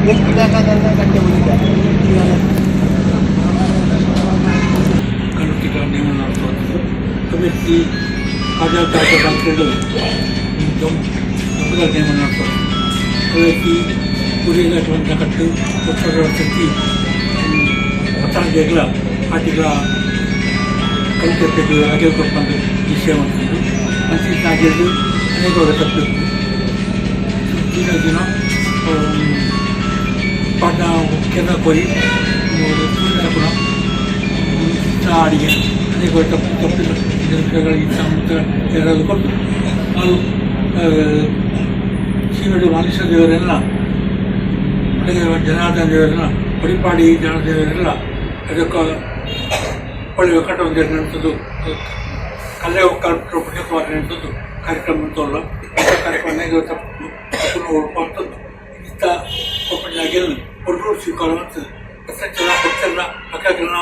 ಕನ್ನಡ ನೇಮಕ ನಡೆಸುವಂಥದ್ದು ಕಮಿಟಿ ಆಡಳಿತ ಡಾಕ್ಟರ್ಗಳು ನೇಮಕ ನಡೆಸುವಂಥದ್ದು ಕಮಿಟಿ ಕುರಿಗಾಟುವಂಥ ಕಟ್ಟು ಒತ್ತಡ ಶಕ್ತಿ ಪತ್ತಾಂಗಗಳ ಆಟಿಗಳ ಕಲಿಕೆ ಹಾಗೆ ಕೊಟ್ಟಂಥ ವಿಷಯವಂಥದ್ದು ಅಂತಿಂತ ಆಗಿದ್ದು ಅನೇಕ ತಪ್ಪು ದಿನ ಪಾಠ ಕೆಲ ಕೊರಿ ಕೂಡ ಅಡಿಗೆ ಅನೇಕ ತಪ್ಪಿನ ವಿಷಯಗಳಿಗೆ ಯಾರಾದರೂ ಕೊಟ್ಟು ನಾವು ಶ್ರೀಮಠ ಮಾಲೇಶ್ವರ ದೇವರೆಲ್ಲ ಜನಾರ್ದನ ದೇವರೆಲ್ಲ ಪರಿಪಾಡಿ ಜನಾರ್ದನ ದೇವರೆಲ್ಲ ಅದಕ್ಕೆ ಒಳ್ಳೆಯ ಕಟ್ಟೊಂದು ನಡೆಸೋದು ಕಲೆ ಕಾರ್ಯಕ್ರಮ ಪುಣ್ಯಕುಮಾರ ನಡೆಸೋದು ಕಾರ್ಯಕ್ರಮ ಅಂತಲ್ಲ ಕಾರ್ಯಕ್ರಮ ಅನೇಕ ತಪ್ಪು ಉಳ್ಕೊಂಥದ್ದು ಇಂಥ ಒಪ್ಪಣೆಯಾಗಿಲ್ಲ ಒಟ್ಟು ಸ್ವೀಕಾರವಂತ ಪ್ರಸಂಚನ ಪಕ್ಷನ ಅಕ್ಕನ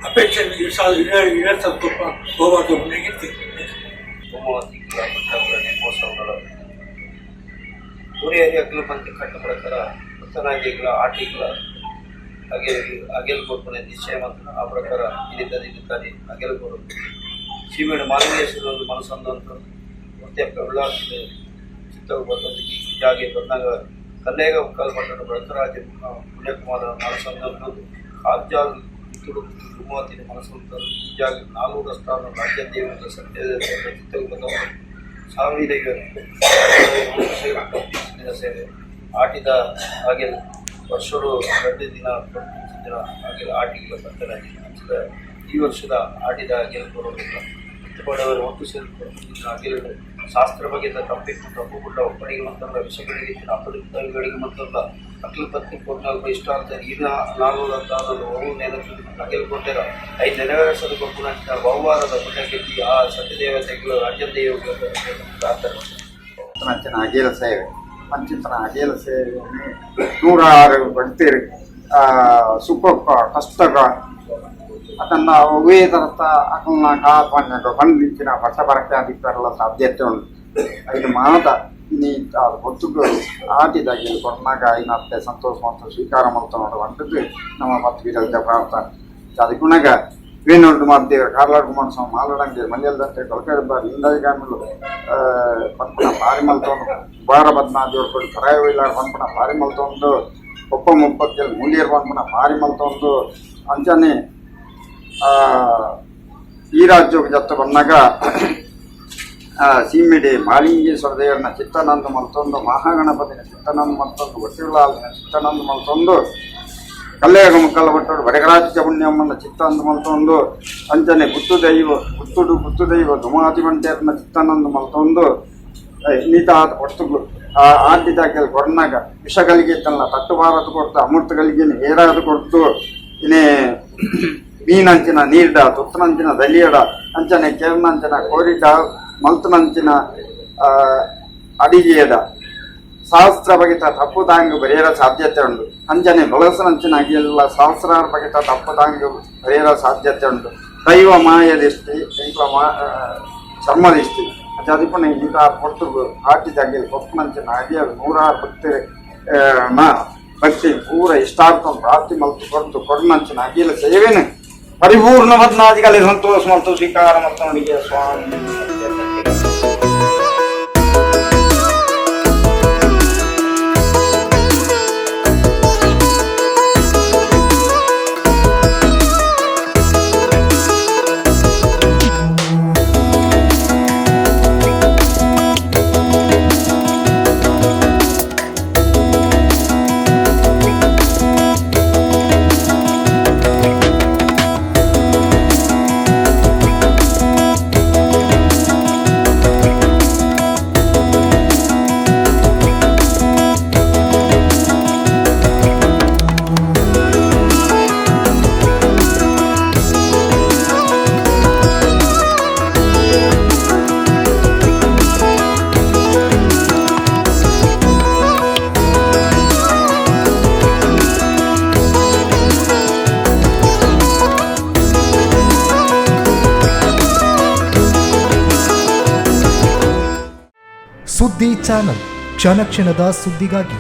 ಅಪೇಕ್ಷೆ ಇಳಿಸೋದು ಹೋಗೋದು ಹೇಗಿತ್ತು ನೇಮೋತ್ಸವಗಳ ಊರಿಯಾಗಿ ಅಗಲ ಪಂಥಿ ಕಟ್ಟ ಪ್ರಕಾರ ಉತ್ತರಾಂಗಿಗಳ ಆಟಿಗಳ ಅಗೆಲ್ಕೊಡ್ತಾನೆ ನಿಶ್ಚಯ ಮಾತ್ರ ಆ ಪ್ರಕಾರ ಇಲ್ಲಿದ್ದಾನೆ ಅಗೆಲ್ಕೊಡು ಶ್ರೀಮೇಡ ಮಾಲಿಂಗೇಶ್ವರ ಮನಸ್ಸಂದಂತ ಮುತ್ಯಪ್ಪ ಉಳ್ಳಾಗ್ತದೆ ಚಿತ್ತವು ಬಂದದ್ದು ಈ ಜಾಗೆ ಬಂದಾಗ ಕಲ್ಲೇಗ ಕಾಲ್ಪಟ್ಟ ಬಡಕರಾಜ ಪುಣ್ಯಕುಮಾರ ಮನಸ್ಸಂದಂಥದ್ದು ಆಜಾಗ ಇತ್ತುಡು ಗುಮ್ಮತಿನ ಮನಸ್ಸಂತದ್ದು ಈ ಜಾಗ 4 ಸ್ಥಾನ ರಾಜ್ಯ ದೇವರ ಸತ್ಯದ ಚಿತ್ತವು ಬಂದವ ಸಾವಿರ ಸೇವೆ ಆಟಿದ ಹಾಗೆ ವರ್ಷರು 2 ದಿನ ಹಾಗೆ ಆಟಿಗಳ ಬರ್ತಾರೆ ಈ ವರ್ಷದ ಆಟಿದ ಗೆಲ್ಕೊಡೋದಿಲ್ಲ ಬಡವರು ಒಟ್ಟು ಸೇರಿಕೊಂಡು ಹಾಗೆರಡು ಶಾಸ್ತ್ರ ಬಗೆದ ತಪ್ಪಿಕೊಂಡ ಒಪ್ಪಣಿಗೆ ವಿಷಯಗಳಿಗೆ ಅಪರಿಗಳಿಗೆ ಮತ್ತಲ್ಲ ಅಖಿಲ ಪತ್ನಿ ಕೊಟ್ಟಾಗ ಇಷ್ಟ ಅಂತ ಈಗ 4 ಅವು ನೆನಪು ಅಗೆಲ್ಕೊಟ್ಟಿರ 5 ನೆರವೇರಿಸಲು ಕೊಟ್ಟು ಬಹುವಾರದ ಪುಣ್ಯಕೀರ್ತಿ ಆ ಸತ್ಯದೇವತೆಗಳು ರಾಜ್ಯ ದೇವಗಳು ಪ್ರಾರ್ಥನಾ ಅಗೇಲ ಸೇವೆ ಪಂಚತನ ಅಗೇಲ ಸೇವೆಯನ್ನು 106 ಬಡ್ತೀರಿ ಸುಖ ಕಷ್ಟಗ ಅದನ್ನು ವೇದರತ ಅದನ್ನ ಕಾಪಾಡಿಕೊಂಡು ಬಂದಿನ ಹೊಸ ಬರಕ್ಕೆ ಅದಕ್ಕೆಲ್ಲ ಸಾಧ್ಯತೆ ಉಂಟು ಇದು ಮಾತ ನೀ ಹೊತ್ತುಗಳು ಆಟಿದಾಗಿ ಕೊಟ್ಟಾಗ ಐನತ್ತೆ ಸಂತೋಷ ಮತ್ತು ಸ್ವೀಕಾರ ಮಾಡ್ತಾ ಹೊಂಟದ್ದು ನಮ್ಮ ಮತ್ತು ವಿರೋಧ ಪ್ರಾರ್ಥನೆ ಅದಕ್ಕೂನಾಗ ವೇಣುಡು ಮಾಡ್ದೇವ್ರ ಕಾರ್ಲಾಡ್ ಕುಮಾರ ಸ್ವಾಮಿ ಮಾಲಾಡಂಗೆ ಮನೆಯಲ್ದಂತೆ ಕೊಳಕಾಡ್ಬಾರ್ದು ಹಿಂದಾಗಿಗಳು ಪಂಪಣ ಭಾರಿ ಮಲ್ತೊಂದು ಬಾರ ಬದ್ನಾದೇವ್ರು ಕೊಟ್ಟು ಪರಾಯವಿಲ್ಲ ಪಂಪಣ ಭಾರಿ ಮಲ್ತೊಂದು ಒಪ್ಪ ಮುಪ್ಪತ್ತೇಳು ಮೂಲಿಯರು ಪಂಪಣ ಭಾರಿ ಮಲ್ತೊಂದು ಅಂಚನೆ ಈ ರಾಜ್ಯಕ್ಕೆ ಜತ್ತ ಬಂದಾಗ ಸೀಮಿಡಿ ಮಾಲಿಂಗೇಶ್ವರ ದೇವರನ್ನ ಚಿತ್ತಾನಂದ ಮಲ್ತೊಂದು ಮಹಾಗಣಪತಿನ ಚಿತ್ತಾನಂದ ಮಲ್ತೊಂದು ಒಟ್ಟಿಲಾಲ್ನ ಚಿತ್ತಾನಂದ ಮಲ್ತೊಂದು ಕಲ್ಲೇಗ ಮುಕ್ಕಲ್ಲ ಬಟ್ಟೋಡು ಬಡಗರಾಜ್ಯ ಪುಣ್ಯಮ್ಮನ ಚಿತ್ತಾನಂದ ಮಲ್ತೊಂದು ಅಂಚನೆ ಗುತ್ತು ದೈವ ದುಮಾತಿ ಬಂಟೇರನ್ನ ಚಿತ್ತಾನಂದ ಮಲ್ತೊಂದು ನೀತ ಒಟ್ಟು ಆಟಿದಾಕೆಲ್ ಕೊರ್ನಾಗ ವಿಷಗಳಿಗೆ ತನ್ನ ತಟ್ಟುಬಾರದು ಕೊಡ್ತು ಅಮೃತಗಳಿಗೆ ಏರಾದು ಕೊಡ್ತು ಇನ್ನೇ ಮೀನಂಚಿನ ನೀರ್ಡ ತುತ್ತನಂಚಿನ ದಲಿಯಡ ಅಂಚನೆ ಕೇರ್ನಂಚಿನ ಕೋರಿಡ ಮಲ್ತನಂಚಿನ ಅಡಿಗೆಯಡ ಸಹಸ್ರ ಬಗೆತ ತಪ್ಪುದಾಂಗ ಬರೆಯರ ಸಾಧ್ಯತೆ ಉಂಟು ಅಂಚನೆ ಬಳಸನಂಚಿನ ಅಗಿಯೆಲ್ಲ ಸಹಸ್ರಾರು ಬಗೆತ ತಪ್ಪುದಾಂಗ ಬರೆಯರ ಸಾಧ್ಯತೆ ಉಂಟು ದೈವ ಮಾಯದಿಷ್ಟಿ ಚರ್ಮದಿಷ್ಟಿ ಅದಕ್ಕೆ ಇಂಥ ಕೊಟ್ಟು ಆಟಿದಾಗಿ ಕೊಪ್ಪನಂಚಿನ ಅಗಿಯಲು 106 ಭಕ್ತಿ ಪೂರ ಇಷ್ಟಾರ್ಥ ಪ್ರಾಪ್ತಿ ಮಲ್ತು ಕೊಟ್ಟು ಕೊಡನಂಚಿನ ಅಗಿಯಲ ಸೇವೆನು ಪರಿಪೂರ್ಣ ಬದ್ನಾದಿಗಲಿ ಸಂತೋಷ ಮತ್ತು ಸ್ವೀಕಾರ ಮತ್ತು ಅವನಿಗೆ ಸ್ವಾಮಿ ಸುದ್ದಿ ಚಾನಲ್ ಕ್ಷಣ ಕ್ಷಣದ ಸುದ್ದಿಗಾಗಿ